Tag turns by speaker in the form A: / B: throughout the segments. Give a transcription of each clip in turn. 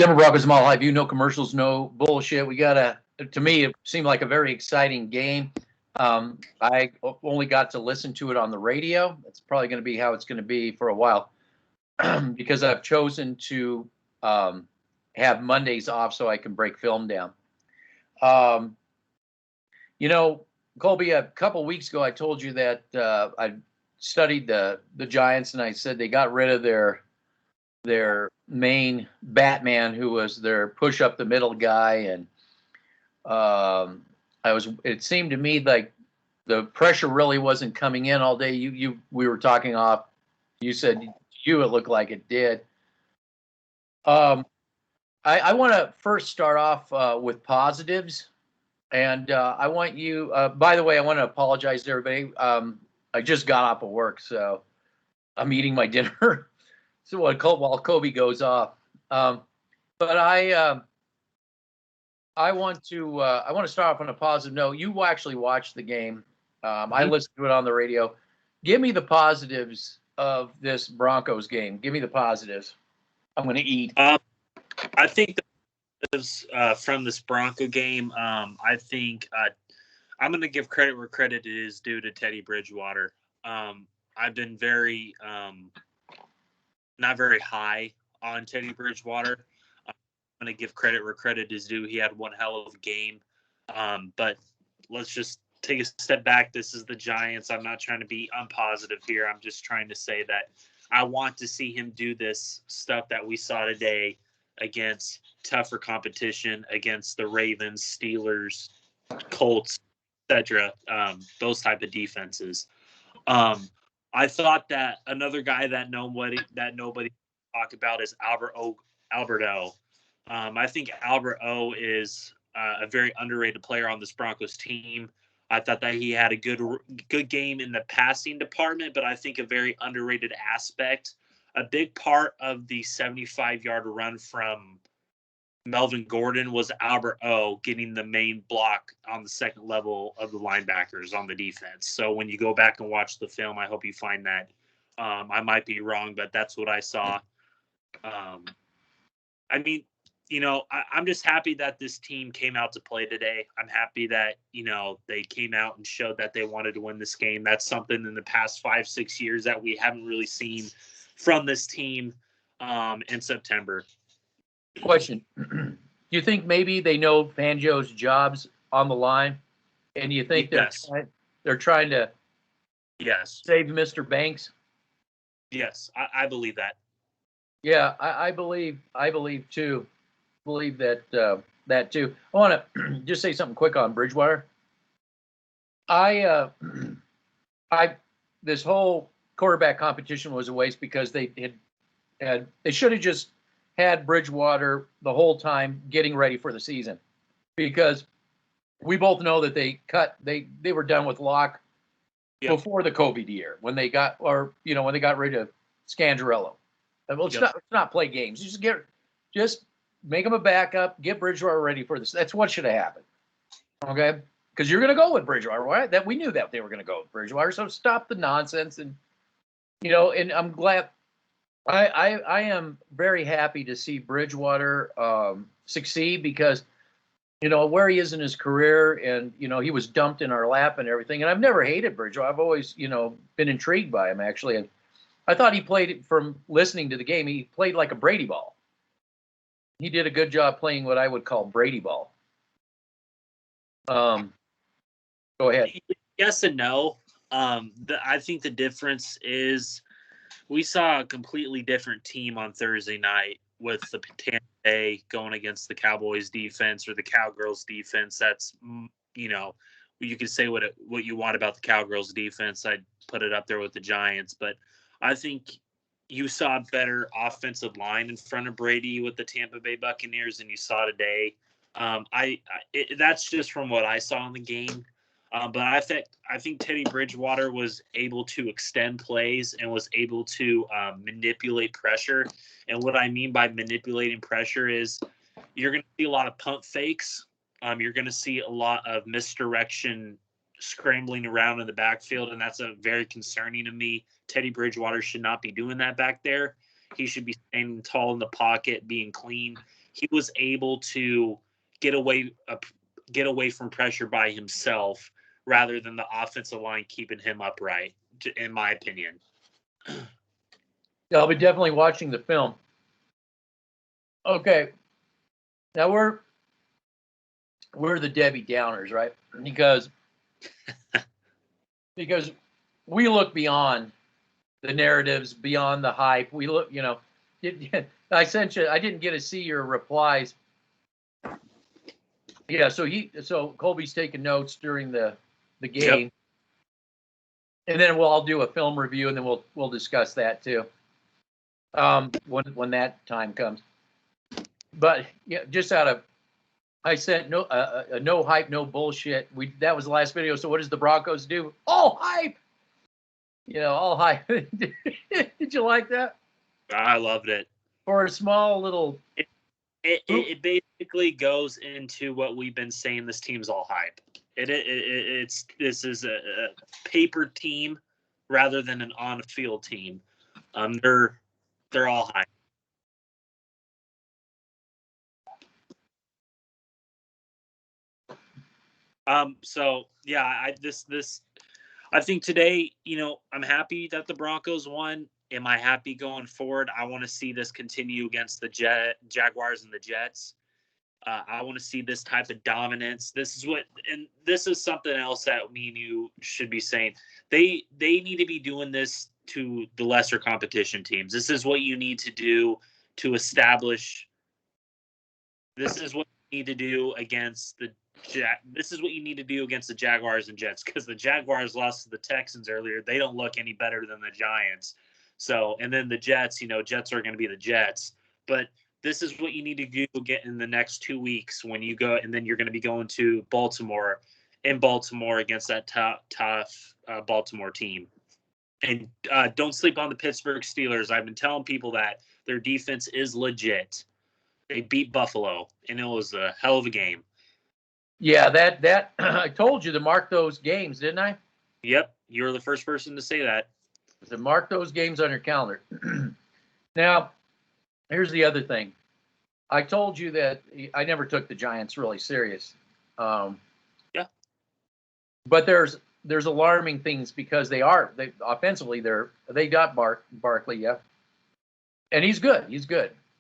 A: Denver Broncos Mall High View, no commercials, no bullshit. To me, it seemed like a very exciting game. I only got to listen to it on the radio. It's probably going to be how it's going to be for a while because I've chosen to have Mondays off so I can break film down. Um, Colby, a couple weeks ago, I told you that I studied the Giants, and I said they got rid of their main Batman, who was their push up the middle guy, and it seemed to me like the pressure really wasn't coming in all day. We were talking off. You said it looked like it did. I want to first start off with positives, and I want you. By the way, I want to apologize to everybody. I just got off of work, so I'm eating my dinner. So while Kobe goes off, but I want to start off on a positive note. You actually watched the game. I listened to it on the radio. Give me the positives of this Broncos game. Give me the positives. I'm going to eat.
B: I think from this Bronco game, I think I'm going to give credit where credit is due to Teddy Bridgewater. I've been not very high on Teddy Bridgewater. I'm going to give credit where credit is due. He had one hell of a game. But let's just take a step back. This is the Giants. I'm not trying to be unpositive here. I'm just trying to say that I want to see him do this stuff that we saw today against tougher competition, against the Ravens, Steelers, Colts, etc. Those type of defenses. I thought that another guy that nobody talk about is Albert O. I think Albert O is a very underrated player on this Broncos team. I thought that he had a good game in the passing department, but I think a very underrated aspect. A big part of the 75-yard run from Melvin Gordon was Albert O getting the main block on the second level of the linebackers on the defense. So when you go back and watch the film, I hope you find that. I might be wrong, but that's what I saw. I'm just happy that this team came out to play today. I'm happy that, they came out and showed that they wanted to win this game. That's something in the past 5-6 years that we haven't really seen from this team in September.
A: Question. Do you think maybe they know Fangio's job's on the line? And do you think they're trying to save Mr. Banks?
B: Yes, I believe that.
A: Yeah, I believe too. Believe that too. I want to just say something quick on Bridgewater. This whole quarterback competition was a waste because they should have just had Bridgewater the whole time getting ready for the season, because we both know that they were done with Locke before the COVID year when they got rid of Scangarello. Well, let's not play games. Just make him a backup. Get Bridgewater ready for this. That's what should have happened. Okay, because you're going to go with Bridgewater, right? That we knew that they were going to go with Bridgewater. So stop the nonsense, and and I'm glad. I am very happy to see Bridgewater succeed, because where he is in his career, and he was dumped in our lap and everything. And I've never hated Bridgewater. I've always been intrigued by him, actually. And I thought he played, from listening to the game, he played like a Brady ball. He did a good job playing what I would call Brady ball. Go ahead.
B: Yes and no. I think the difference is we saw a completely different team on Thursday night with the Tampa Bay going against the Cowboys defense, or the Cowgirls defense. That's, you can say what you want about the Cowgirls defense. I'd put it up there with the Giants, but I think you saw a better offensive line in front of Brady with the Tampa Bay Buccaneers than you saw today. That's just from what I saw in the game. But I think Teddy Bridgewater was able to extend plays and was able to manipulate pressure. And what I mean by manipulating pressure is you're going to see a lot of pump fakes. You're going to see a lot of misdirection, scrambling around in the backfield, and that's very concerning to me. Teddy Bridgewater should not be doing that back there. He should be standing tall in the pocket, being clean. he was able to get away from pressure by himself rather than the offensive line keeping him upright, in my opinion.
A: Yeah, I'll be definitely watching the film. Okay, now we're the Debbie Downers, right? Because we look beyond the narratives, beyond the hype. We look, I sent you. I didn't get to see your replies. Yeah, so Colby's taking notes during the game,
B: Yep.
A: and then I'll do a film review, and then we'll discuss that too. When that time comes. But yeah, just I sent no hype, no bullshit. That was the last video. So what does the Broncos do? All hype. All hype. Did you like that?
B: I loved it.
A: For a small little.
B: It basically goes into what we've been saying. This team's all hype. This is a paper team rather than an on-field team. They're all hype. So yeah, I think today, I'm happy that the Broncos won. Am I happy going forward? I want to see this continue against the Jaguars and the Jets. I want to see this type of dominance. This is something else that me and you should be saying. They need to be doing this to the lesser competition teams. This is what you need to do to establish. This is what you need to do against the This is what you need to do against the Jaguars and Jets, because the Jaguars lost to the Texans earlier. They don't look any better than the Giants. So, and then the Jets, Jets are going to be the Jets. But this is what you need to do get in the next 2 weeks when you go, and then you're going to be going to Baltimore against that tough Baltimore team. And don't sleep on the Pittsburgh Steelers. I've been telling people that their defense is legit. They beat Buffalo, and it was a hell of a game.
A: Yeah, that I told you to mark those games, didn't I?
B: Yep, you were the first person to say that.
A: To mark those games on your calendar. Now, here's the other thing. I told you that I never took the Giants really serious.
B: Yeah.
A: But there's alarming things because they offensively they got Barkley, yeah. And he's good.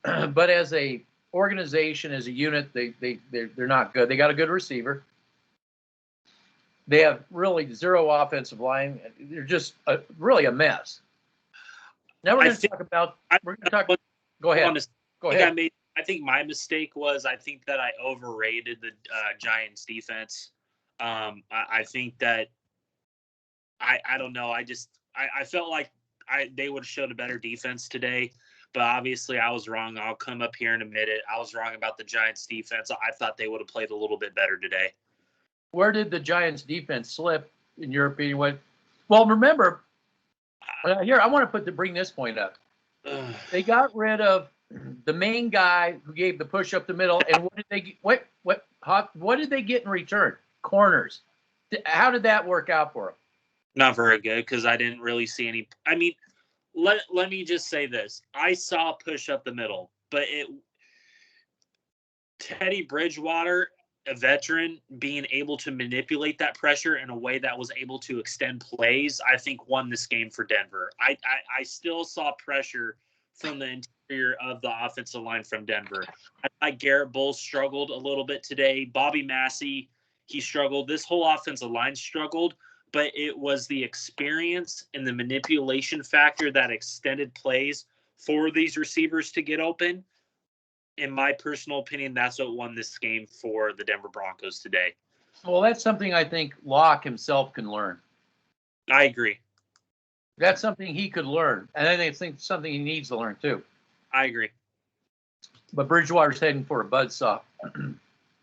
A: But as a organization, as a unit, they're not good. They got a good receiver. They have really zero offensive line. They're just really a mess. Now we're going to talk about. Go ahead. Go ahead.
B: I think my mistake was I think that I overrated the Giants defense. I think that I don't know. I felt like they would have showed a better defense today. But obviously, I was wrong. I'll come up here and admit it. I was wrong about the Giants' defense. I thought they would have played a little bit better today.
A: Where did the Giants' defense slip, in your opinion? Well, remember, here I want to bring this point up. They got rid of the main guy who gave the push up the middle, and what did they get in return? Corners. How did that work out for them?
B: Not very good, because I didn't really see any. I mean. Let me just say this. I saw push up the middle, but Teddy Bridgewater, a veteran, being able to manipulate that pressure in a way that was able to extend plays, I think won this game for Denver. I still saw pressure from the interior of the offensive line from Denver. I Garrett Bowles struggled a little bit today. Bobby Massey, he struggled. This whole offensive line struggled. But it was the experience and the manipulation factor that extended plays for these receivers to get open. In my personal opinion, that's what won this game for the Denver Broncos today.
A: Well, that's something I think Locke himself can learn.
B: I agree.
A: That's something he could learn. And I think something he needs to learn, too.
B: I agree.
A: But Bridgewater's heading for a buzzsaw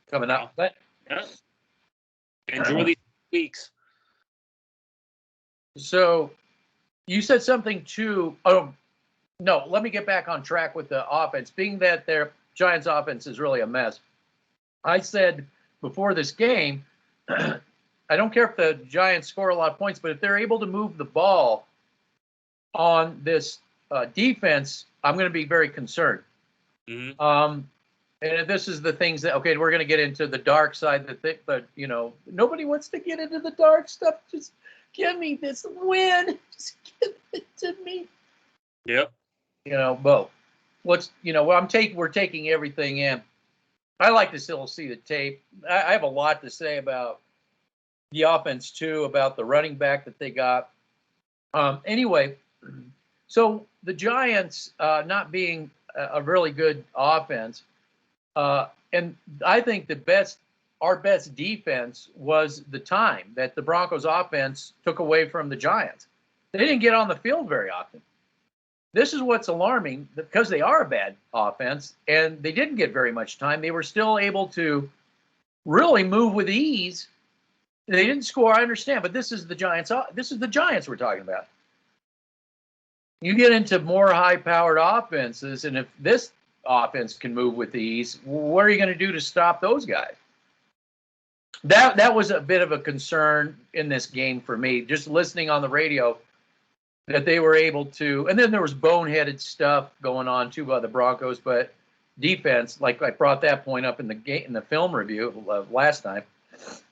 A: coming up. But
B: yeah. Enjoy these weeks.
A: So you said something too. Oh, no, let me get back on track with the offense. Being that their Giants offense is really a mess. I said before this game, I don't care if the Giants score a lot of points, but if they're able to move the ball on this defense, I'm going to be very concerned.
B: Mm-hmm.
A: And this is the things that, okay, we're going to get into the dark side of the thing, but, nobody wants to get into the dark stuff. Just give me this win. Just give it to me.
B: Yep.
A: But we're taking everything in. I like to still see the tape. I have a lot to say about the offense, too, about the running back that they got. Anyway, so the Giants not being a really good offense, and I think our best defense was the time that the Broncos offense took away from the Giants. They didn't get on the field very often. This is what's alarming, because they are a bad offense and they didn't get very much time. They were still able to really move with ease. They didn't score, I understand, but this is the Giants. This is the Giants we're talking about. You get into more high-powered offenses, and if this offense can move with ease, what are you going to do to stop those guys? That was a bit of a concern in this game for me, just listening on the radio, that they were able to. And then there was boneheaded stuff going on too by the Broncos, but defense, like I brought that point up in the film review last time.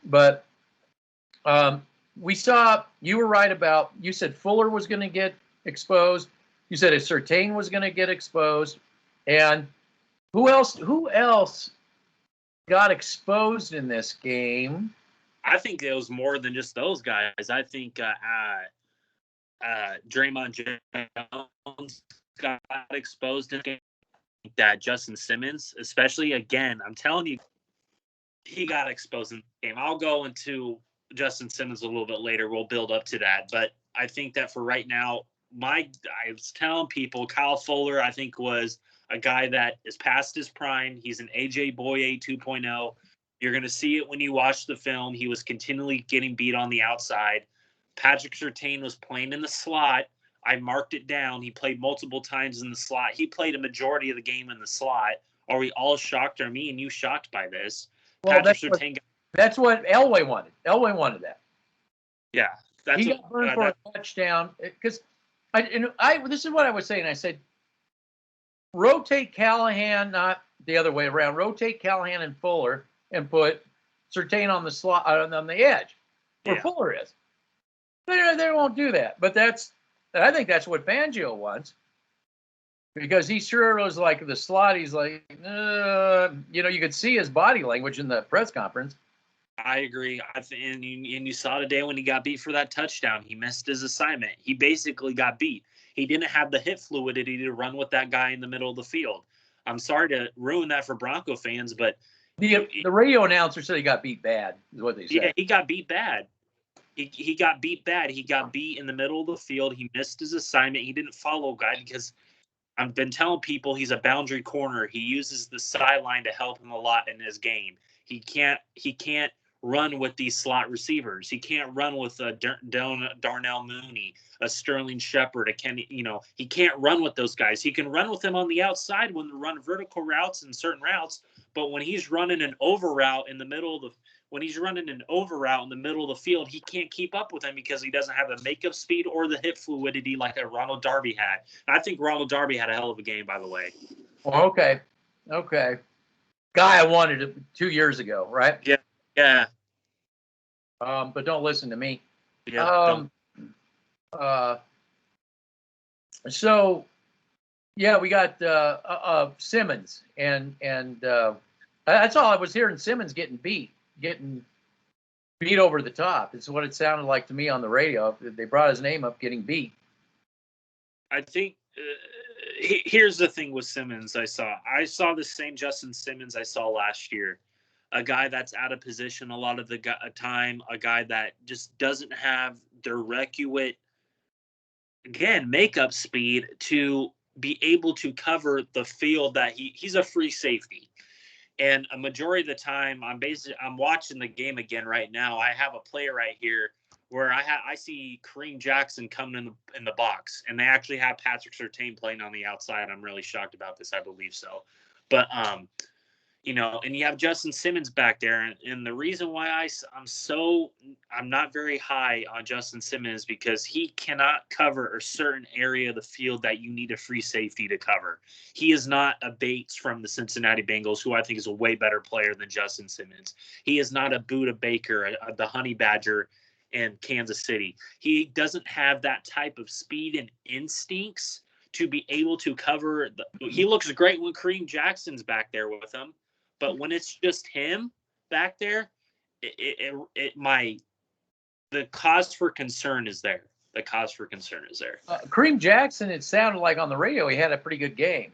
A: But we saw, you were right about, you said Fuller was going to get exposed. You said Surtain was going to get exposed. And who else got exposed in this game?
B: I think it was more than just those guys. I think Draymond Jones got exposed in the game. That Justin Simmons, especially, again, I'm telling you, he got exposed in the game. I'll go into Justin Simmons a little bit later. We'll build up to that. But I think that for right now, I was telling people Kyle Fuller, I think, was a guy that is past his prime. He's an AJ Boye 2.0. You're going to see it when you watch the film. He was continually getting beat on the outside. Patrick Surtain was playing in the slot. I marked it down. He played multiple times in the slot. He played a majority of the game in the slot. Are we all shocked? Are me and you shocked by this?
A: Well, that's what Elway wanted. Elway wanted that.
B: Yeah.
A: He got burned for a touchdown. Because this is what I was saying. I said, rotate Callahan, not the other way around. Rotate Callahan and Fuller and put Surtain on the slot, on the edge where Fuller is. They won't do that. But I think that's what Fangio wants, because he sure was like the slot. He's like, you could see his body language in the press conference.
B: I agree. And you saw today when he got beat for that touchdown, he missed his assignment. He basically got beat. He didn't have the hip fluidity to run with that guy in the middle of the field. I'm sorry to ruin that for Bronco fans, but
A: the radio announcer said he got beat bad, is what they said.
B: Yeah, he got beat bad. He got beat bad. He got beat in the middle of the field. He missed his assignment. He didn't follow guy, because I've been telling people he's a boundary corner. He uses the sideline to help him a lot in his game. He can't run with these slot receivers. He can't run with Darnell Mooney, a Sterling Shepard, a Kenny. He can't run with those guys. He can run with them on the outside when they run vertical routes and certain routes. But when he's running an over route in the middle of the field, he can't keep up with him because he doesn't have the makeup speed or the hip fluidity like a Ronald Darby had. And I think Ronald Darby had a hell of a game, by the way.
A: Okay. Guy I wanted 2 years ago, right?
B: Yeah.
A: But don't listen to me.
B: Yeah.
A: So, yeah, we got Simmons, and that's all I was hearing. Simmons getting beat over the top. It's what it sounded like to me on the radio. They brought his name up, getting beat.
B: I think here's the thing with Simmons. I saw the same Justin Simmons I saw last year. A guy that's out of position a lot of the time, a guy that just doesn't have the requisite, again, makeup speed to be able to cover the field. That he's a free safety. And a majority of the time, I'm watching the game again right now. I have a play right here where I see Kareem Jackson coming in the box, and they actually have Patrick Surtain playing on the outside. I'm really shocked about this. I believe so, but and you have Justin Simmons back there. And the reason why I'm not very high on Justin Simmons because he cannot cover a certain area of the field that you need a free safety to cover. He is not a Bates from the Cincinnati Bengals, who I think is a way better player than Justin Simmons. He is not a Buda Baker, the Honey Badger in Kansas City. He doesn't have that type of speed and instincts to be able to cover. He looks great when Kareem Jackson's back there with him. But when it's just him back there, the cause for concern is there. The cause for concern is there.
A: Kareem Jackson, it sounded like on the radio he had a pretty good game.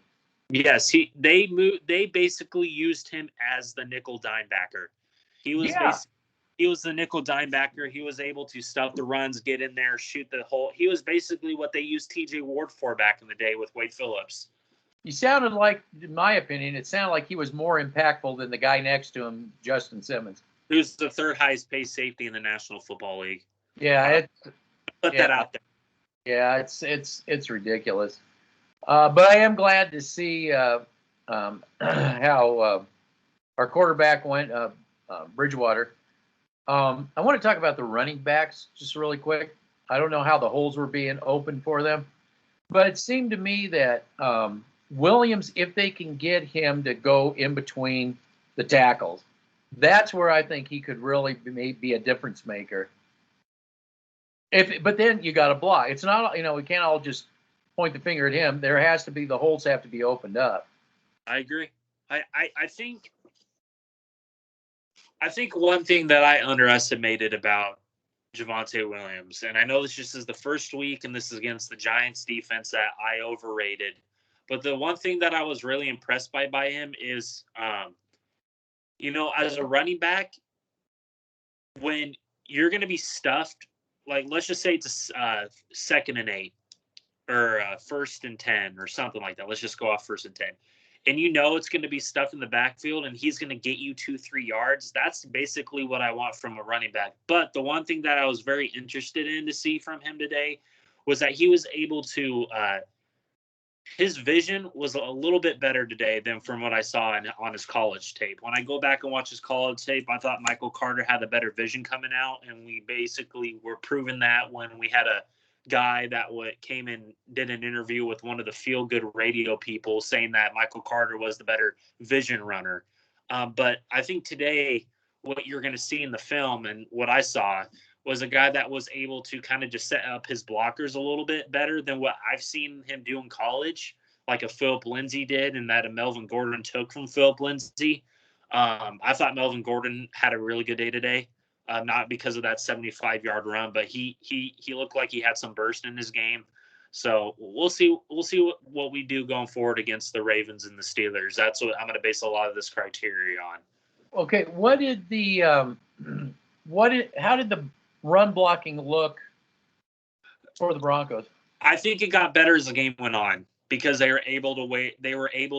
B: Yes, they basically used him as the nickel dime backer. He was the nickel dime backer. He was able to stuff the runs, get in there, shoot the hole. He was basically what they used TJ Ward for back in the day with Wade Phillips.
A: He sounded like, in my opinion, it sounded like he was more impactful than the guy next to him, Justin Simmons.
B: Who's the third highest paid safety in the National Football League.
A: Yeah,
B: put that out there.
A: Yeah, it's ridiculous. But I am glad to see how our quarterback went, Bridgewater. I want to talk about the running backs just really quick. I don't know how the holes were being opened for them, but it seemed to me that Williams, if they can get him to go in between the tackles, that's where I think he could really be a difference maker. But then you got to block. It's not, we can't all just point the finger at him. There has to be, the holes have to be opened up.
B: I agree. I think one thing that I underestimated about Javonte Williams, and I know this just is the first week and this is against the Giants defense that I overrated, but the one thing that I was really impressed by him is, as a running back, when you're going to be stuffed, like let's just say it's a 2nd and 8 or 1st and 10 or something like that. Let's just go off 1st and 10. And it's going to be stuff in the backfield and he's going to get you 2-3 yards. That's basically what I want from a running back. But the one thing that I was very interested in to see from him today was that he was able to his vision was a little bit better today than from what I saw on his college tape. When I go back and watch his college tape, I thought Michael Carter had the better vision coming out, and we basically were proving that when we had a guy that came and did an interview with one of the Feel Good radio people saying that Michael Carter was the better vision runner. But I think today what you're going to see in the film and what I saw was a guy that was able to kind of just set up his blockers a little bit better than what I've seen him do in college, like a Philip Lindsay did and that a Melvin Gordon took from Philip Lindsay. I thought Melvin Gordon had a really good day today. Not because of that 75-yard run, but he looked like he had some burst in his game. So we'll see what we do going forward against the Ravens and the Steelers. That's what I'm going to base a lot of this criteria on.
A: Okay, how did the run blocking look for the Broncos?
B: I think it got better as the game went on because they were able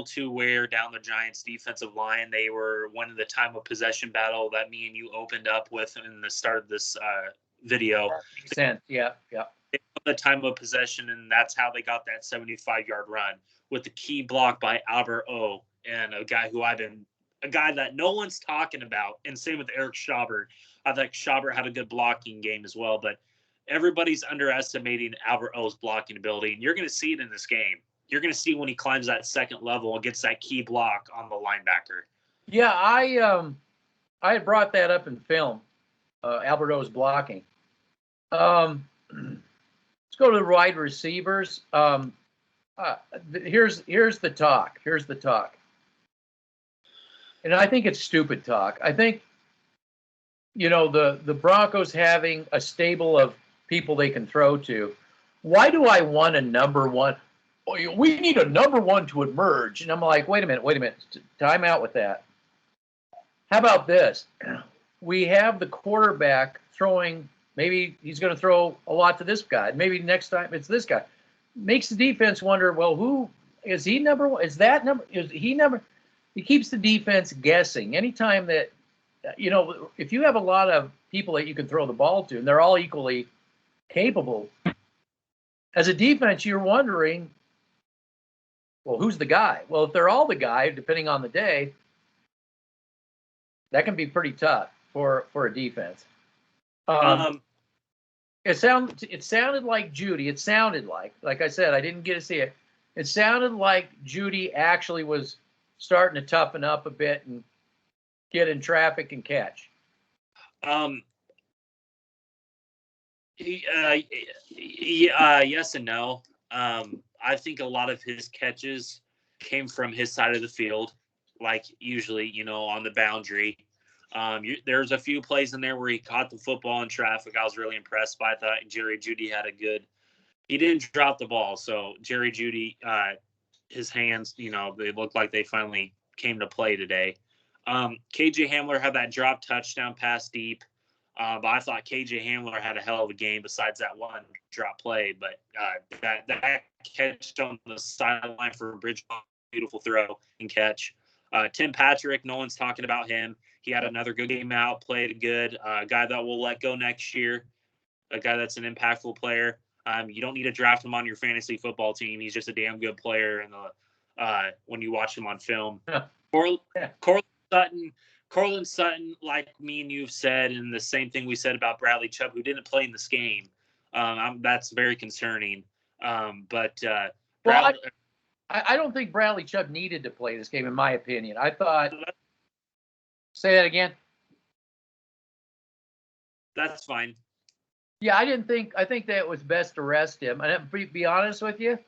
B: to wear down the Giants' defensive line. They were winning the time of possession battle that me and you opened up with in the start of this video.
A: That makes sense. Yeah.
B: They won the time of possession, and that's how they got that 75-yard run with the key block by Albert O and a guy that no one's talking about, and same with Eric Schaubert. I think Schaubert had a good blocking game as well, but everybody's underestimating Albert O's blocking ability, and you're going to see it in this game. You're going to see when he climbs that second level and gets that key block on the linebacker.
A: Yeah, I had brought that up in film, Albert O's blocking. Let's go to the wide receivers. Here's the talk. And I think it's stupid talk. I think, the Broncos having a stable of people they can throw to. Why do I want a number one? Oh, we need a number one to emerge. And I'm like, wait a minute. Time out with that. How about this? We have the quarterback throwing, maybe he's going to throw a lot to this guy. Maybe next time it's this guy. Makes the defense wonder, well, who is he number one? Is that number? Is he number? He keeps the defense guessing. Anytime that, if you have a lot of people that you can throw the ball to, and they're all equally capable, as a defense, you're wondering, well, who's the guy? Well, if they're all the guy, depending on the day, That can be pretty tough for a defense.
B: Um,
A: It sounded like Judy. It sounded like I said, I didn't get to see it. It sounded like Judy actually was starting to toughen up a bit and get in traffic and catch.
B: um, yes and no. I think a lot of his catches came from his side of the field, like usually, on the boundary. There's a few plays in there where he caught the football in traffic. I was really impressed by. I thought Jerry Jeudy had a good. He didn't drop the ball, so Jerry Jeudy, his hands, they looked like they finally came to play today. KJ Hamler had that drop touchdown pass deep. But I thought KJ Hamler had a hell of a game besides that one drop play. But that catch on the sideline for Bridgewater, beautiful throw and catch. Tim Patrick, no one's talking about him. He had another good game out, played good. A guy that will let go next year, a guy that's an impactful player. You don't need to draft him on your fantasy football team. He's just a damn good player. And when you watch him on film, Cortland Sutton, like me and you've said, and the same thing we said about Bradley Chubb, who didn't play in this game. That's very concerning.
A: Well, I don't think Bradley Chubb needed to play this game, in my opinion. I thought. Say that again.
B: That's fine.
A: Yeah, I think that it was best to rest him. And to be honest with you,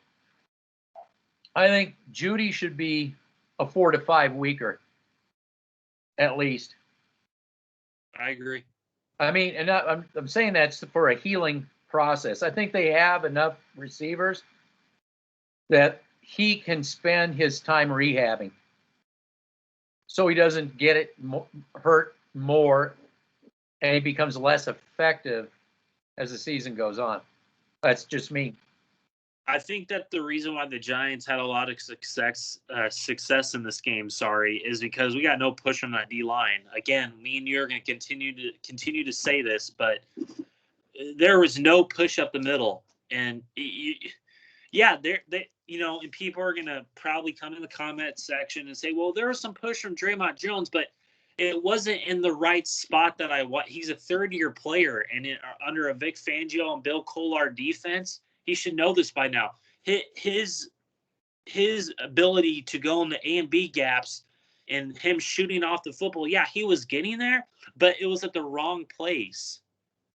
A: I think Judy should be a 4 to 5 weeker, at least.
B: I agree.
A: I mean, and I'm saying that's for a healing process. I think they have enough receivers that he can spend his time rehabbing, so he doesn't get it hurt more, and he becomes less effective as the season goes on. That's just me.
B: I think that the reason why the Giants had a lot of success in this game, is because we got no push on that D line. Again, me and you are going to continue to say this, but there was no push up the middle, and and people are going to probably come in the comment section and say, well, there was some push from Draymond Jones, but it wasn't in the right spot that I want. He's a third-year player, and under a Vic Fangio and Bill Kollar defense, he should know this by now. His ability to go in the A and B gaps and him shooting off the football, yeah, he was getting there, but it was at the wrong place.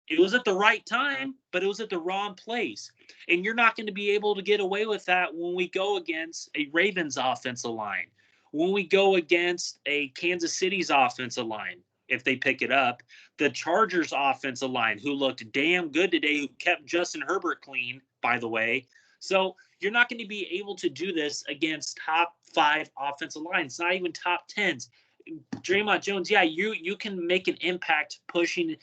B: It was at the right time, but it was at the wrong place. And you're not going to be able to get away with that when we go against a Ravens offensive line, when we go against a Kansas City's offensive line, if they pick it up, the Chargers offensive line, who looked damn good today, who kept Justin Herbert clean, by the way. So you're not going to be able to do this against top 5 offensive lines, not even top 10s. Draymond Jones, yeah, you can make an impact pushing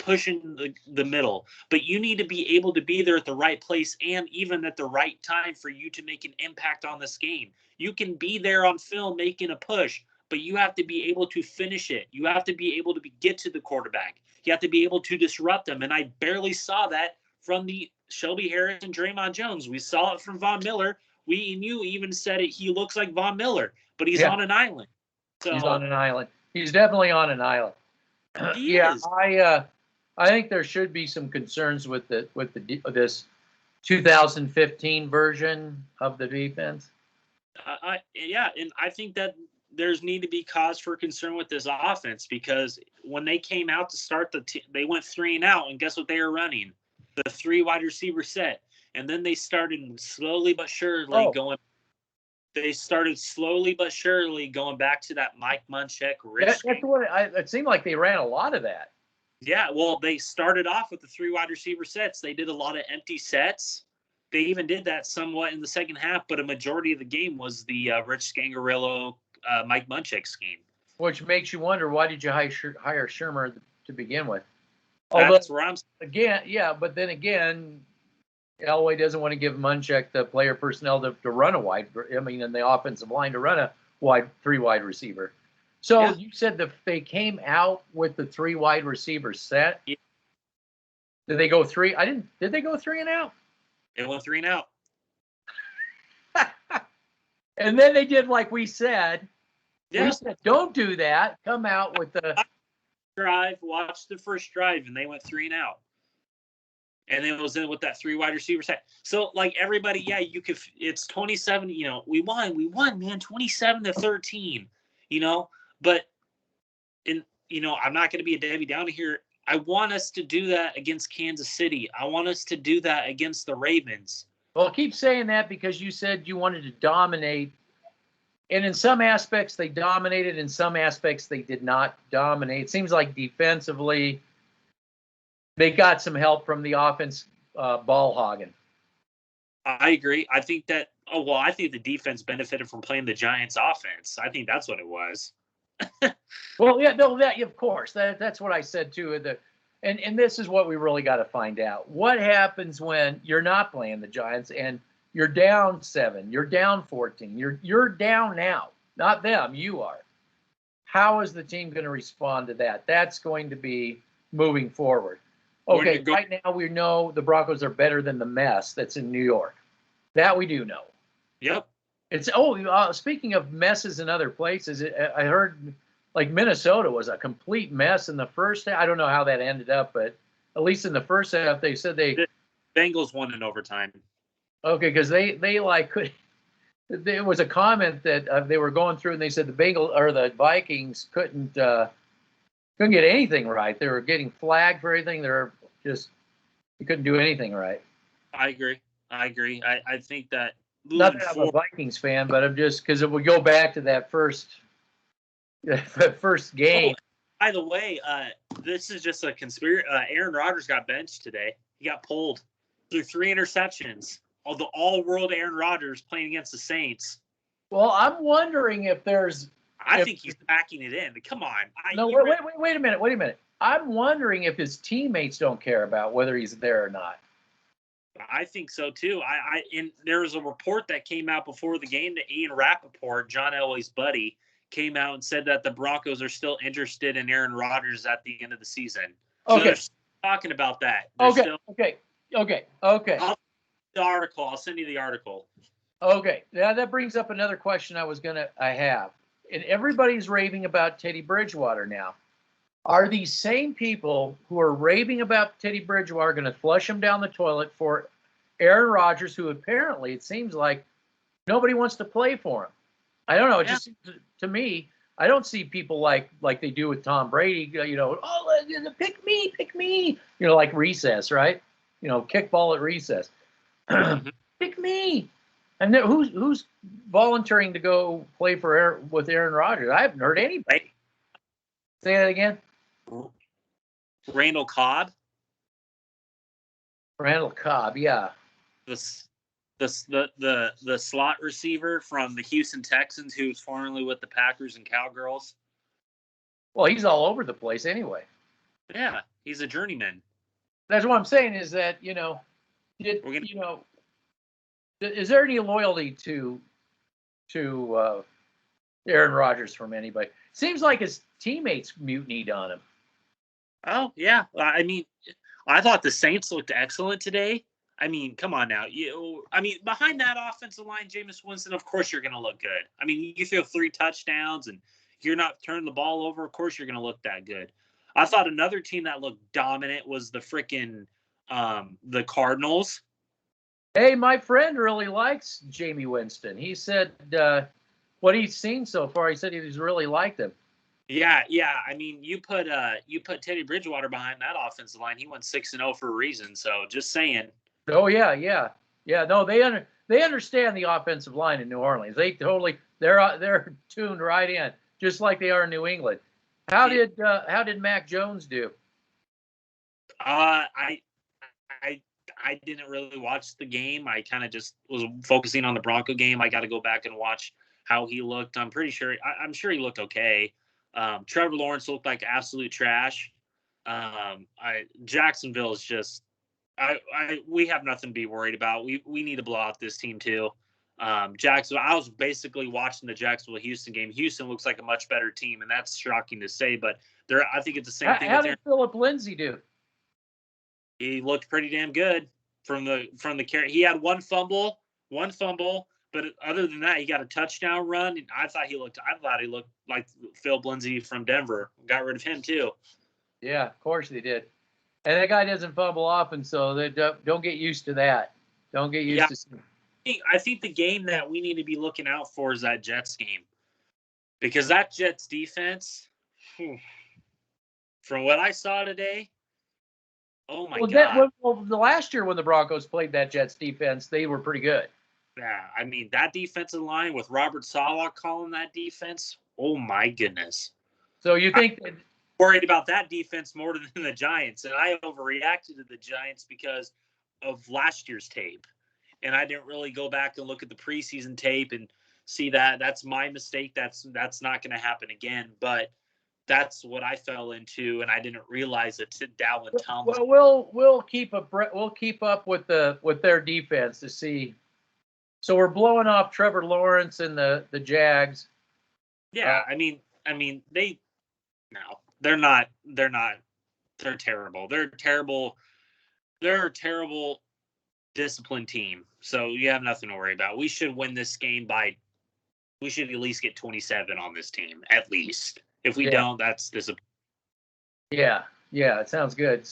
B: the middle, but you need to be able to be there at the right place and even at the right time for you to make an impact on this game. You can be there on film making a push, but you have to be able to finish it. You have to be able to get to the quarterback. You have to be able to disrupt them, and I barely saw that from the Shelby Harris and Draymond Jones. We saw it from Von Miller. We and you even said it. He looks like Von Miller, but he's on an island. So
A: he's on an island. He's definitely on an island.
B: He is.
A: I think there should be some concerns with this 2015 version of the defense.
B: And I think that there's need to be cause for concern with this offense, because when they came out to start they went 3 and out, and guess what they were running? The 3 wide receiver set, and then they started slowly but surely going. They started slowly but surely going back to that Mike Munchak.
A: That's what it seemed like. They ran a lot of that.
B: Yeah, well, they started off with the 3 wide receiver sets. They did a lot of empty sets. They even did that somewhat in the second half, but a majority of the game was the Rich Scangarello, Mike Munchak scheme.
A: Which makes you wonder, why did you hire Shermer to begin with?
B: That's where I'm.
A: Again, yeah, but then again, Elway doesn't want to give Munchak the player personnel to run in the offensive line to run a 3 wide receiver. So yeah. You said that they came out with the 3 wide receiver set. Yeah. Did they go 3? Did they go 3 and out?
B: They went 3 and out.
A: And then they did like we said.
B: Yeah.
A: We said, don't do that. Come out with the
B: watch the first drive, and they went 3 and out. And then it was in with that 3 wide receiver set. So, like, everybody, yeah, you could. It's 27. We won, man, 27-13. But I'm not going to be a Debbie Downer here. I want us to do that against Kansas City. I want us to do that against the Ravens.
A: Well, keep saying that because you said you wanted to dominate. And in some aspects, they dominated. In some aspects, they did not dominate. It seems like defensively, they got some help from the offense ball hogging.
B: I agree. I think that I think the defense benefited from playing the Giants offense. I think that's what it was.
A: Well, yeah, no, that of course. That's what I said too. And this is what we really got to find out. What happens when you're not playing the Giants and you're down 7, you're down 14, you're down now, not them, you are. How is the team going to respond to that? That's going to be moving forward. Okay, right now we know the Broncos are better than the mess that's in New York. That we do know.
B: Yep.
A: Speaking of messes in other places, I heard like Minnesota was a complete mess in the first half. I don't know how that ended up, but at least in the first half, they said the
B: Bengals won in overtime.
A: Okay, because they like could. There was a comment that they were going through, and they said the Vikings couldn't get anything right. They were getting flagged for everything. They couldn't do anything right.
B: I agree. I think that
A: not that I'm a Vikings fan, but I'm just because if we go back to that first game.
B: By the way, this is just a conspiracy. Aaron Rodgers got benched today. He got pulled through 3 interceptions. The all-world Aaron Rodgers playing against the Saints.
A: Well, I'm wondering if there's.
B: I think he's packing it in. Come on.
A: Wait a minute. I'm wondering if his teammates don't care about whether he's there or not.
B: I think so too. And there was a report that came out before the game that Ian Rappaport, John Elway's buddy, came out and said that the Broncos are still interested in Aaron Rodgers at the end of the season. So
A: okay.
B: They're talking about that.
A: Okay.
B: The article. I'll send you the article.
A: Okay. Now that brings up another question I have. And everybody's raving about Teddy Bridgewater now. Are these same people who are raving about Teddy Bridgewater going to flush him down the toilet for Aaron Rodgers, who apparently it seems like nobody wants to play for him? I don't know. It just to me, I don't see people like they do with Tom Brady. Pick me. Like recess, right? Kickball at recess. Pick me. And who's volunteering to go play with Aaron Rodgers? I haven't heard anybody. Say that again.
B: Randall Cobb,
A: yeah.
B: The slot receiver from the Houston Texans, who's formerly with the Packers and Cowgirls.
A: Well, he's all over the place anyway.
B: Yeah, he's a journeyman.
A: That's what I'm saying is that, is there any loyalty to Aaron Rodgers from anybody? Seems like his teammates mutinied on him.
B: Oh, yeah. I mean, I thought the Saints looked excellent today. I mean, come on now. Behind that offensive line, Jameis Winston, of course you're going to look good. I mean, you throw 3 touchdowns and you're not turning the ball over, of course you're going to look that good. I thought another team that looked dominant was the freaking the Cardinals.
A: Hey, my friend really likes Jamie Winston. He said what he's seen so far, he said he's really liked him.
B: Yeah. I mean, you put Teddy Bridgewater behind that offensive line. He went 6-0 for a reason. So just saying.
A: Oh yeah. No, they understand the offensive line in New Orleans. They're tuned right in, just like they are in New England. How did Mac Jones do?
B: I didn't really watch the game. I kind of just was focusing on the Bronco game. I got to go back and watch how he looked. I'm sure he looked okay. Trevor Lawrence looked like absolute trash. Jacksonville is just, we have nothing to be worried about. We need to blow out this team too. Jacksonville, I was basically watching the Jacksonville-Houston game. Houston looks like a much better team, and that's shocking to say, but I think it's the same thing.
A: How did Philip Lindsay do?
B: He looked pretty damn good from the carry. He had one fumble, But other than that, he got a touchdown run, and I thought he looked like Phil Lindsay from Denver. Got rid of him too.
A: Yeah, of course they did. And that guy doesn't fumble often, so they don't get used to that. Don't get used to.
B: I think the game that we need to be looking out for is that Jets game, because that Jets defense, from what I saw today, oh my God.
A: The last year when the Broncos played that Jets defense, they were pretty good.
B: Yeah, I mean, that defensive line with Robert Saleh calling that defense, oh my goodness.
A: So you think that
B: worried about that defense more than the Giants, and I overreacted to the Giants because of last year's tape, and I didn't really go back and look at the preseason tape and see that. That's my mistake. That's not going to happen again. But that's what I fell into, and I didn't realize it. Dalvin Tomlinson.
A: Well, we'll keep up with their defense to see. So we're blowing off Trevor Lawrence and the Jags.
B: Yeah, I mean they're not. They're terrible. They're terrible. They're a terrible disciplined team. So you have nothing to worry about. We should win this game we should at least get 27 on this team, at least. If we don't, that's disappointing.
A: Yeah, it sounds good.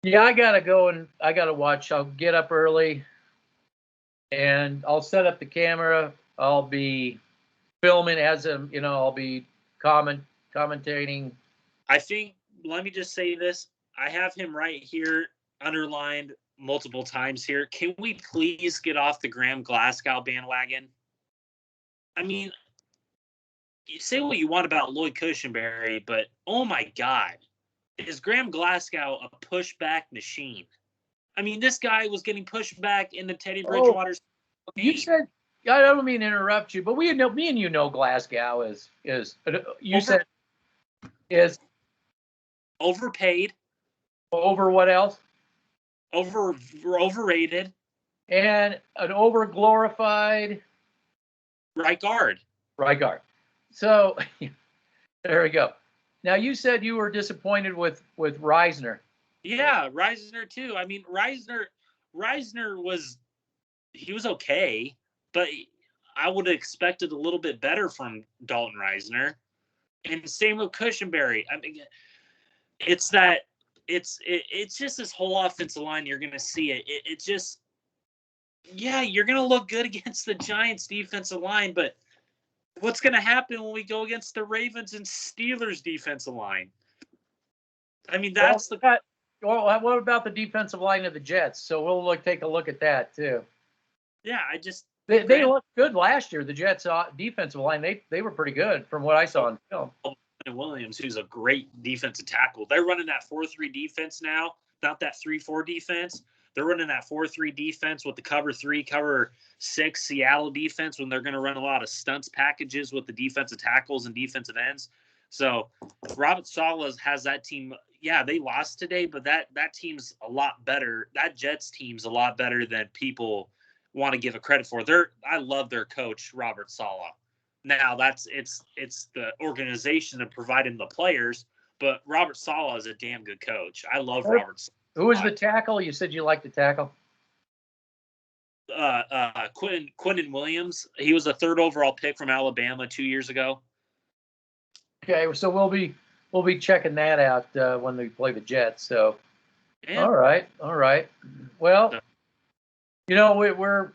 A: Yeah, I gotta go and I gotta watch. I'll get up early and I'll set up the camera. I'll be filming I'll be commentating.
B: I think, let me just say this. I have him right here underlined multiple times here. Can we please get off the Graham Glasgow bandwagon? I mean, you say what you want about Lloyd Cushenberry, but oh my God, is Graham Glasgow a pushback machine? I mean, this guy was getting pushed back into Teddy Bridgewater's game.
A: You said, I don't mean to interrupt you, but me and you know Glasgow is
B: overpaid.
A: Over what else?
B: Overrated.
A: And an over-glorified
B: right guard.
A: So there we go. Now you said you were disappointed with Reisner.
B: Yeah, Reisner too. I mean, Reisner was okay, but I would have expected a little bit better from Dalton Reisner. And same with Cushenberry. I mean, it's just this whole offensive line. You're going to see it. It's just, yeah, you're going to look good against the Giants defensive line, but what's going to happen when we go against the Ravens and Steelers defensive line? I mean,
A: what about the defensive line of the Jets? So we'll take a look at that too.
B: Yeah,
A: they looked good last year. The Jets defensive line, they were pretty good from what I saw in film.
B: Williams, who's a great defensive tackle. They're running that 4-3 defense now, not that 3-4 defense. They're running that 4-3 defense with the cover 3, cover 6 Seattle defense when they're going to run a lot of stunts packages with the defensive tackles and defensive ends. So Robert Saleh has that team. Yeah, they lost today, but that team's a lot better. That Jets team's a lot better than people want to give it credit for. I love their coach, Robert Saleh. Now it's the organization and providing the players, but Robert Saleh is a damn good coach. I love Robert Saleh.
A: Who was the tackle? You said you liked the tackle.
B: Quinton Williams. He was a 3rd overall pick from Alabama 2 years ago.
A: Okay, so we'll be checking that out when we play the Jets. So, yeah. All right. Well, we're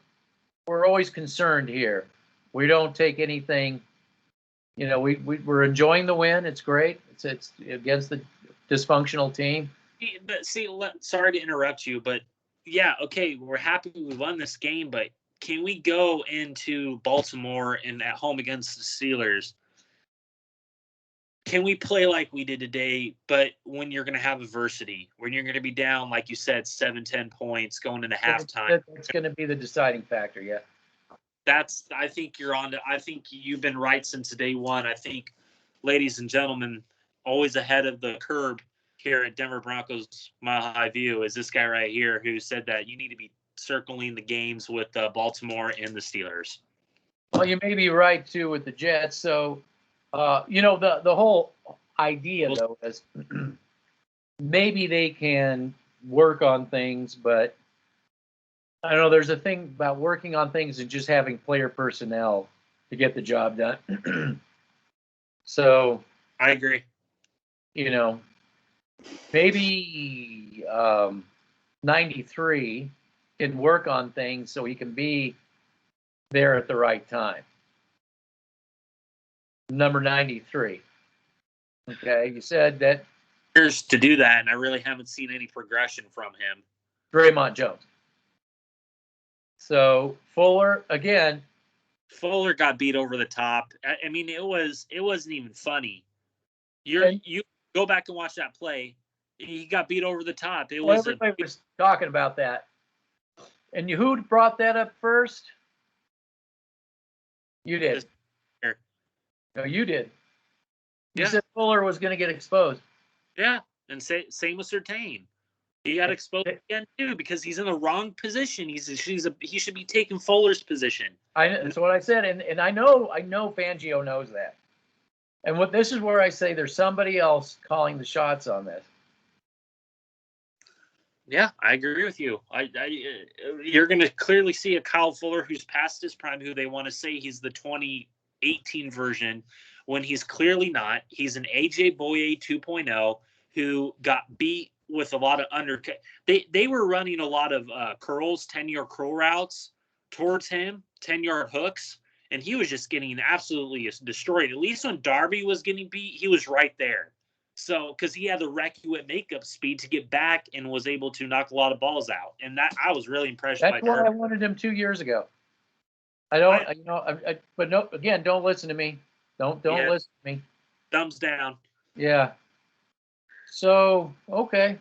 A: always concerned here. We don't take anything. We're enjoying the win. It's great. It's against the dysfunctional team.
B: But see, sorry to interrupt you, but yeah, okay, we're happy we won this game, but can we go into Baltimore and at home against the Steelers? Can we play like we did today, but when you're going to have adversity, when you're going to be down, like you said, 7-10 points going into halftime?
A: That's going to be the deciding factor, yeah.
B: I think you're on to. I think you've been right since day one. I think, ladies and gentlemen, always ahead of the curb here at Denver Broncos Mile High View is this guy right here who said that you need to be circling the games with Baltimore and the Steelers.
A: Well, you may be right too with the Jets. So, the whole idea though is maybe they can work on things, but I know there's a thing about working on things and just having player personnel to get the job done. So,
B: I agree.
A: Maybe 93 can work on things so he can be there at the right time. Number 93. Okay, you said that
B: Years to do that, and I really haven't seen any progression from him.
A: Draymond Jones. So Fuller again.
B: Fuller got beat over the top. I mean, it wasn't even funny. You go back and watch that play. He got beat over the top.
A: Everybody was talking about that. And who brought that up first? You did. No, you did. You said Fuller was going to get exposed.
B: Yeah, and same with Surtain. He got exposed again too because he's in the wrong position. He should be taking Fuller's position.
A: That's what I said, and I know Fangio knows that. And this is where I say there's somebody else calling the shots on this.
B: Yeah, I agree with you. You're going to clearly see a Kyle Fuller who's past his prime, who they want to say he's the 2018 version, when he's clearly not. He's an AJ Boye 2.0 who got beat with a lot of undercut. They were running a lot of curls, 10-yard curl routes towards him, 10-yard hooks, and he was just getting absolutely destroyed. At least when Darby was getting beat, he was right there. So, because he had the wreck you at makeup speed to get back and was able to knock a lot of balls out, and that I was really impressed by.
A: That's why I wanted him 2 years ago. But no, again, don't listen to me. Don't listen to me.
B: Thumbs down.
A: Yeah. So okay.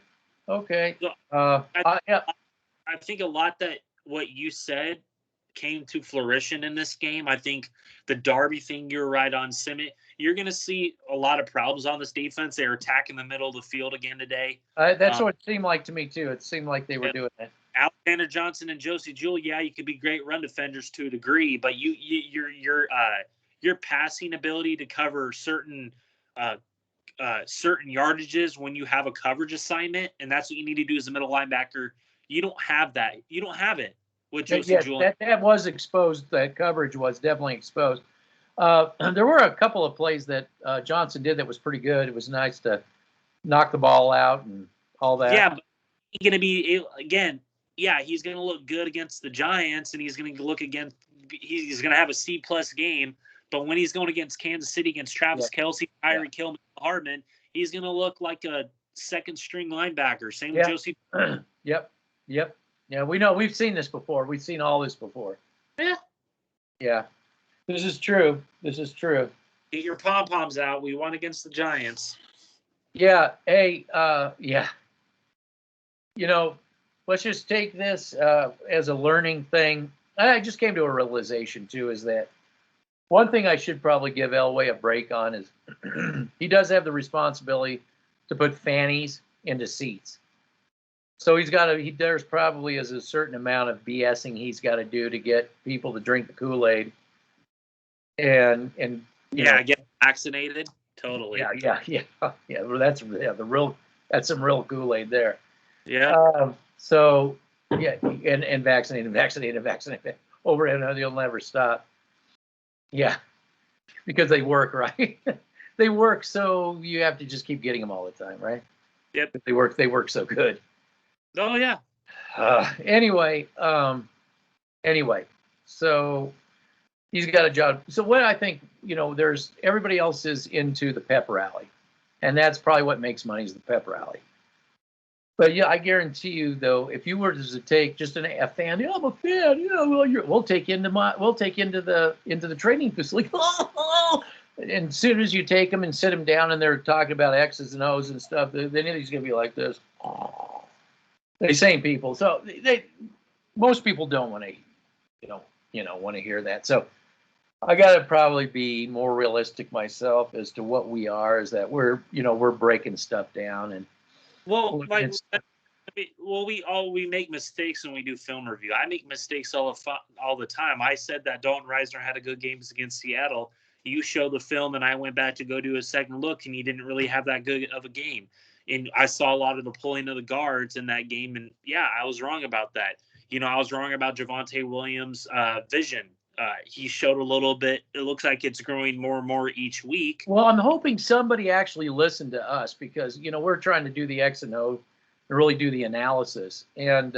A: So,
B: I think a lot that what you said came to fruition in this game. I think the Darby thing, you're right on, Simmett. You're going to see a lot of problems on this defense. They're attacking the middle of the field again today.
A: That's what it seemed like to me too. It seemed like they were doing that.
B: Alexander Johnson and Josie Jewell, you could be great run defenders to a degree, but your passing ability to cover certain yardages when you have a coverage assignment, and that's what you need to do as a middle linebacker. You don't have that. You don't have it with Josie Jewell.
A: That was exposed. That coverage was definitely exposed. There were a couple of plays that Johnson did that was pretty good. It was nice to knock the ball out and all that.
B: Yeah, but he's going to be again. Yeah, he's going to look good against the Giants, and he's going to look against. He's going to have a C+ game. But when he's going against Kansas City, against Travis Kelce, Tyreek Hill, Hardman, he's going to look like a second-string linebacker. Same with Josie.
A: Yep. Yeah, we know. We've seen this before. We've seen all this before. Yeah. This is true.
B: Get your pom-poms out. We won against the Giants.
A: Yeah. Hey, let's just take this as a learning thing. I just came to a realization, too, is that one thing I should probably give Elway a break on is he does have the responsibility to put fannies into seats. So there's probably is a certain amount of BSing he's got to do to get people to drink the Kool-Aid. And
B: get vaccinated. Totally.
A: Yeah. Well, that's some real Kool-Aid there.
B: Yeah.
A: And vaccinated over and you'll never stop. Yeah, because they work, right? They work, so you have to just keep getting them all the time, right?
B: Yep.
A: They work so good.
B: Oh yeah.
A: Anyway, so he's got a job. So what I think, there's everybody else is into the pep rally, and that's probably what makes money is the pep rally. But yeah, I guarantee you though, if you were to take just a fan, I'm a fan, we'll take you into the training facility. And as soon as you take them and sit them down and they're talking about X's and O's and stuff, then he's gonna be like this. The same people. So most people don't want to, want to hear that. So I got to probably be more realistic myself as to what we are. Is that we're breaking stuff down and.
B: Well, we make mistakes when we do film review. I make mistakes all the time. I said that Dalton Reisner had a good game against Seattle. You show the film, and I went back to go do a second look, and he didn't really have that good of a game. And I saw a lot of the pulling of the guards in that game, and I was wrong about that. I was wrong about Javonte Williams' vision. He showed a little bit. It looks like it's growing more and more each week.
A: Well, I'm hoping somebody actually listened to us because, we're trying to do the X and O and really do the analysis. And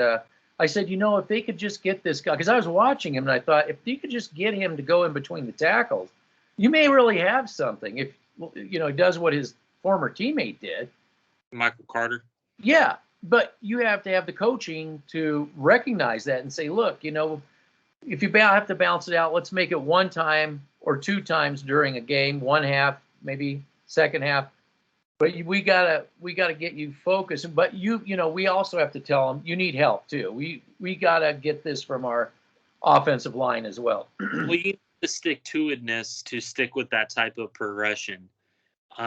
A: I said, if they could just get this guy, because I was watching him and I thought, if you could just get him to go in between the tackles, you may really have something. If, he does what his former teammate did.
B: Michael Carter.
A: Yeah, but you have to have the coaching to recognize that and say, look, if you have to balance it out, let's make it one time or two times during a game, one half, maybe second half. But we gotta get you focused. But we also have to tell them you need help too. We gotta get this from our offensive line as well.
B: Well, you need the stick-to-itness to stick with that type of progression.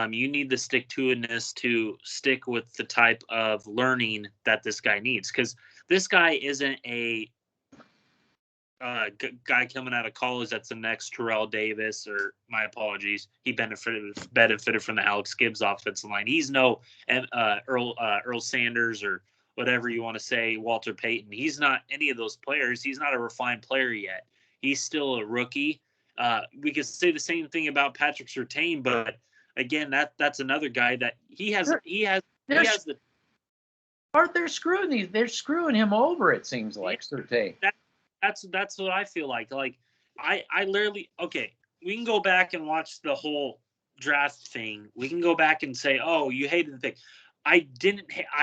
B: You need the stick-to-itness to stick with the type of learning that this guy needs, because this guy isn't a guy coming out of college that's the next Terrell Davis, or my apologies, he benefited from the Alex Gibbs offensive line. He's no Earl Sanders or whatever you want to say, Walter Payton. He's not any of those players. He's not a refined player yet. He's still a rookie. We could say the same thing about Patrick Surtain, but again, that's another guy that he has the.
A: They're screwing him over. It seems like Surtain.
B: That's what I feel like. Like I literally, okay, we can go back and watch the whole draft thing. We can go back and say, oh, you hated the pick. I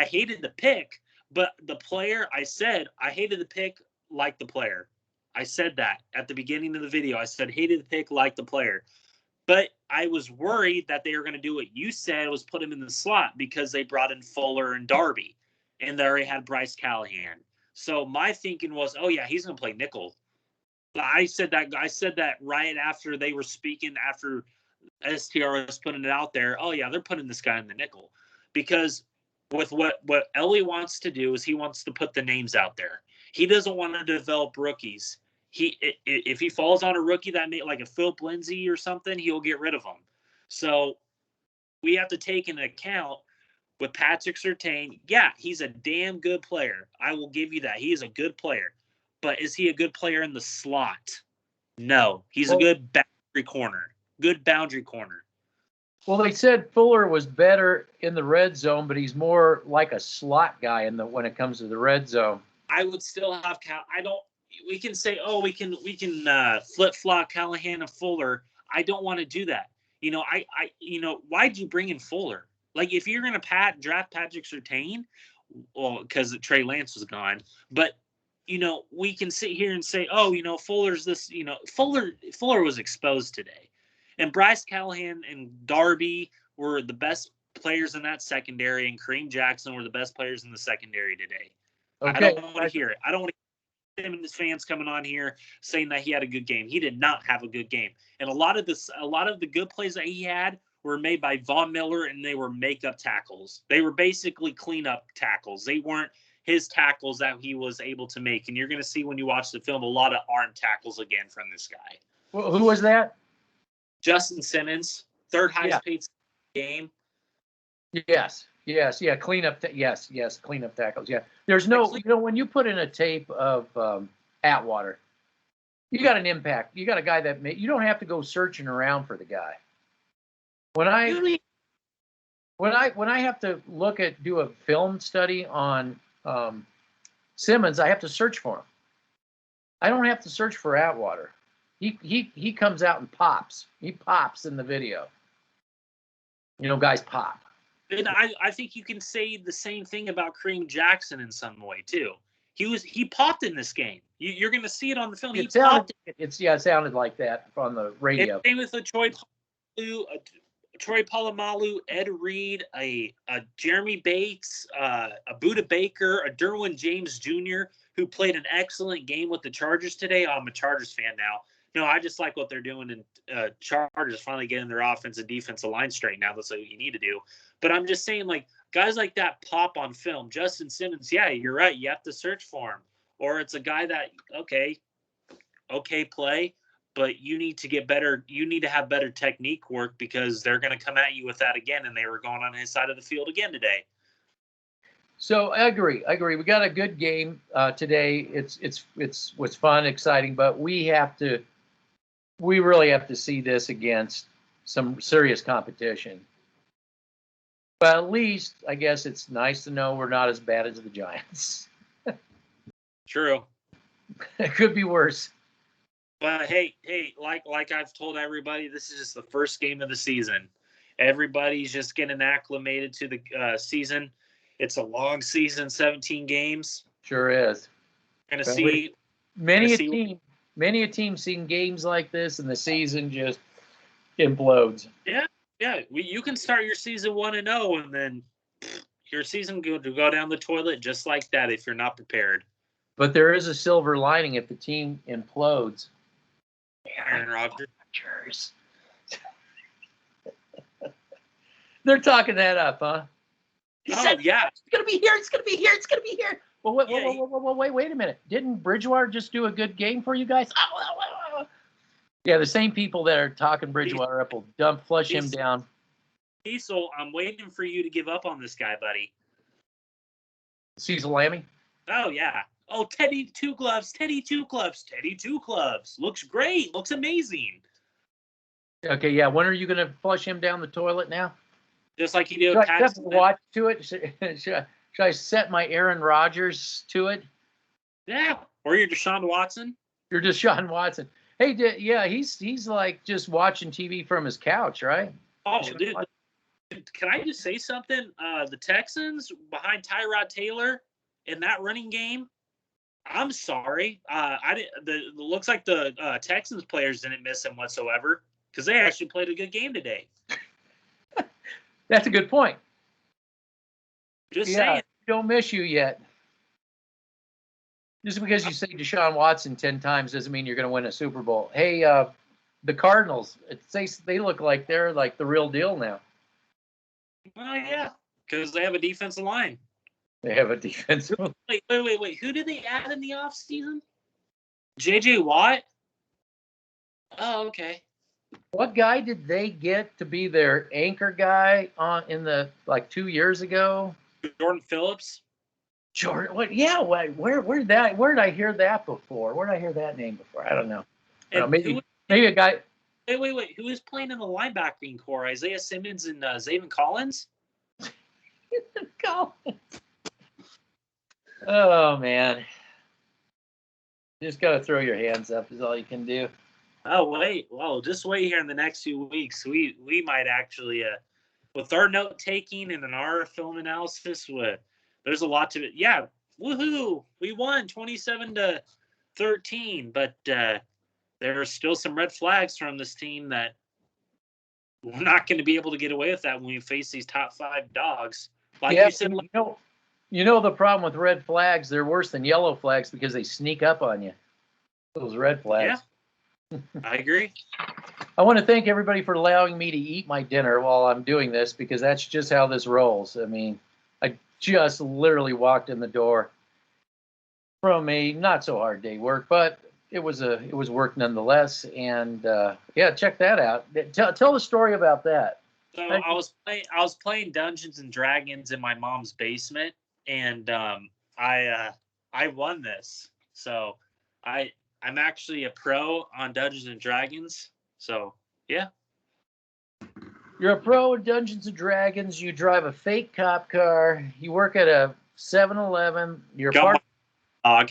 B: hated the pick, but the player, I said I hated the pick like the player. I said that at the beginning of the video. I said hated the pick like the player. But I was worried that they were going to do what you said, was put him in the slot, because they brought in Fuller and Darby, and they already had Bryce Callahan. So my thinking was, oh yeah, he's going to play nickel. I said that right after they were speaking, after STR was putting it out there. Oh yeah, they're putting this guy in the nickel, because with what Elway wants to do is he wants to put the names out there. He doesn't want to develop rookies. If he falls on a rookie that made like a Philip Lindsay or something, he'll get rid of him. So we have to take into account with Patrick Surtain. Yeah, he's a damn good player. I will give you that. He is a good player. But is he a good player in the slot? No. He's a good boundary corner. Good boundary corner.
A: Well, they said Fuller was better in the red zone, but he's more like a slot guy when it comes to the red zone.
B: I would still have we can say, oh, we can flip-flop Callahan and Fuller. I don't want to do that. Why'd you bring in Fuller? Like, if you're going to draft Patrick Surtain, well, because Trey Lance was gone, but, we can sit here and say, oh, Fuller's this, Fuller was exposed today. And Bryce Callahan and Darby were the best players in that secondary, and Kareem Jackson were the best players in the secondary today. Okay. I don't want to hear it. I don't want to hear him and his fans coming on here saying that he had a good game. He did not have a good game. And a lot of the good plays that he had were made by Von Miller, and they were makeup tackles. They were basically cleanup tackles. They weren't his tackles that he was able to make. And you're going to see when you watch the film a lot of arm tackles again from this guy.
A: Well, who was that?
B: Justin Simmons, third highest paid game.
A: Yes. Yeah. Cleanup. Yes. Cleanup tackles. Yeah. There's no, when you put in a tape of Atwater, you got an impact. You got a guy you don't have to go searching around for the guy. When I have to do a film study on Simmons, I have to search for him. I don't have to search for Atwater. He comes out and pops. He pops in the video. Guys pop.
B: And I think you can say the same thing about Kareem Jackson in some way too. He popped in this game. You're going to see it on the film.
A: It sounded like that on the radio.
B: And same with the Troy Polamalu, Ed Reed, a Jeremy Bates, a Budda Baker, a Derwin James Jr., who played an excellent game with the Chargers today. I'm a Chargers fan now. No, I just like what they're doing in Chargers, finally getting their offense and defensive line straight now. That's what you need to do. But I'm just saying, like, guys like that pop on film. Justin Simmons, yeah, you're right. You have to search for him. Or it's a guy that, okay play, but you need to get better. You need to have better technique work, because they're going to come at you with that again, and they were going on his side of the field again today.
A: So I agree. We got a good game today. It was fun, exciting, but we really have to see this against some serious competition. But at least I guess it's nice to know we're not as bad as the Giants.
B: True.
A: It could be worse.
B: But hey, like I've told everybody, this is just the first game of the season. Everybody's just getting acclimated to the season. It's a long season, 17 games.
A: Sure is.
B: Gonna see
A: many a team seen games like this, and the season just implodes.
B: Yeah. You can start your season 1-0, and then your season go down the toilet just like that if you're not prepared.
A: But there is a silver lining if the team implodes.
B: Aaron Rodgers.
A: They're talking that up, huh?
B: He said, yeah.
A: It's going to be here. It's going to be here. It's going to be here. Well, wait a minute. Didn't Bridgewater just do a good game for you guys? Yeah, the same people that are talking Bridgewater up will flush him down.
B: Cecil, I'm waiting for you to give up on this guy, buddy.
A: Cecil Lammy?
B: Oh, yeah. Oh, Teddy Two Gloves. Looks great. Looks amazing.
A: Okay, yeah. When are you going to flush him down the toilet now?
B: Just like you do.
A: Should I set the watch to it? Should I set my Aaron Rodgers to it?
B: Yeah. Or you're Deshaun Watson.
A: You're Deshaun Watson. Hey, yeah, he's like just watching TV from his couch, right?
B: Oh, dude. Can I just say something? The Texans behind Tyrod Taylor in that running game. I'm sorry. It looks like the Texans players didn't miss him whatsoever because they actually played a good game today.
A: That's a good point.
B: Just saying.
A: Don't miss you yet. Just because you say Deshaun Watson 10 times doesn't mean you're going to win a Super Bowl. Hey, the Cardinals, they look like they're like the real deal now.
B: Well, yeah, because they have a defensive line.
A: They have a defensive line.
B: Wait. Who did they add in the offseason? J.J. Watt? Oh, okay.
A: What guy did they get to be their anchor guy in the 2 years ago?
B: Jordan Phillips.
A: Jordan, what? Yeah, where did I hear that before? Where did I hear that name before? I don't know. Maybe a guy.
B: Wait. Who is playing in the linebacking core? Isaiah Simmons and Zaven Collins?
A: Collins. Oh, man. You just got to throw your hands up is all you can do.
B: Oh, wait. Well, just wait here in the next few weeks. We might actually, with our note-taking and in our film analysis, there's a lot to it. Yeah, woohoo! We won 27-13, but there are still some red flags from this team that we're not going to be able to get away with that when we face these top 5 dogs. Like you said,
A: you know the problem with red flags, they're worse than yellow flags because they sneak up on you. Those red flags.
B: Yeah. I agree.
A: I want to thank everybody for allowing me to eat my dinner while I'm doing this because that's just how this rolls. I mean, I just literally walked in the door from a not so hard day work, but it was work nonetheless. And check that out. Tell the story about that.
B: So I was playing Dungeons and Dragons in my mom's basement, and I won this. So I'm actually a pro on Dungeons and Dragons. So, yeah.
A: You're a pro in Dungeons and Dragons. You drive a fake cop car. You work at a 7-Eleven. You're part
B: dog.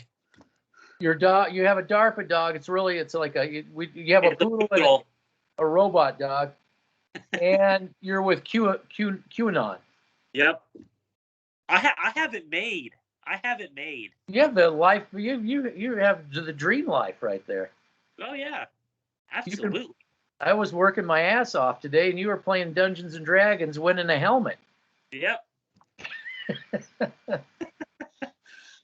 A: Your dog. You have a DARPA dog. It's like you have a poodle and a robot dog, and you're with QAnon.
B: Yep. I have it made.
A: You have the life. You have the dream life right there.
B: Oh yeah, absolutely.
A: I was working my ass off today, and you were playing Dungeons and Dragons, winning a helmet.
B: Yep.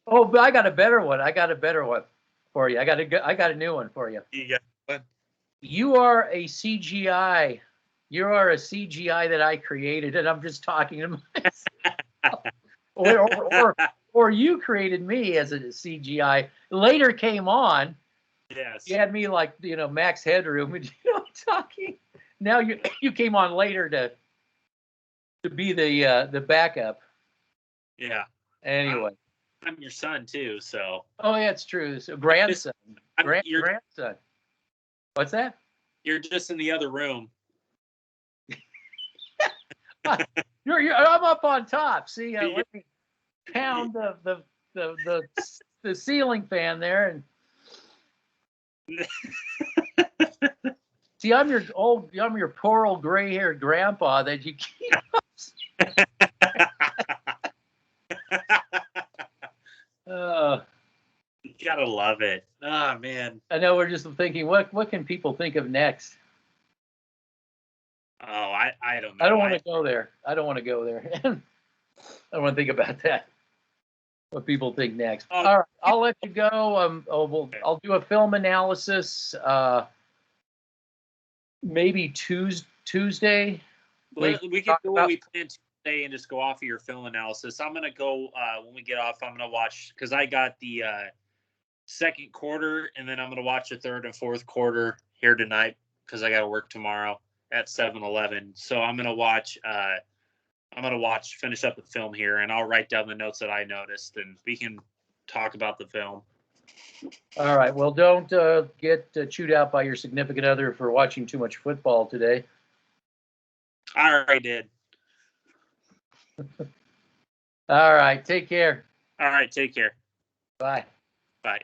A: Oh, but I got a better one. For you. I got a new one for you.
B: You got one.
A: You are a CGI. You are a CGI that I created, and I'm just talking to myself. Or you created me as a CGI. Later came on.
B: Yes.
A: You had me like, max headroom. And talking. Now you came on later to be the backup.
B: Yeah.
A: Anyway.
B: I'm your son too, so.
A: Oh, yeah, it's true. So grandson.
B: You're,
A: Grandson. What's that?
B: You're just in the other room.
A: I'm up on top. See, let me pound the ceiling fan there, and see, I'm your poor old gray-haired grandpa that you keep.
B: You gotta love it. Oh man.
A: I know we're just thinking, what can people think of next?
B: Oh, I don't know.
A: I don't want to go there. I don't want to go there. I don't want to think about that. What people think next. All right, I'll let you go. I'll do a film analysis. Maybe Tuesday.
B: We can do what we planned today and just go off of your film analysis. I'm gonna go when we get off. I'm gonna watch because I got the second quarter, and then I'm gonna watch the third and fourth quarter here tonight because I got to work tomorrow at 7-Eleven. So I'm gonna watch. Finish up the film here, and I'll write down the notes that I noticed, and we can talk about the film.
A: All right. Well, don't get chewed out by your significant other for watching too much football today.
B: I already did.
A: All right. Take care.
B: All right. Take care.
A: Bye.
B: Bye.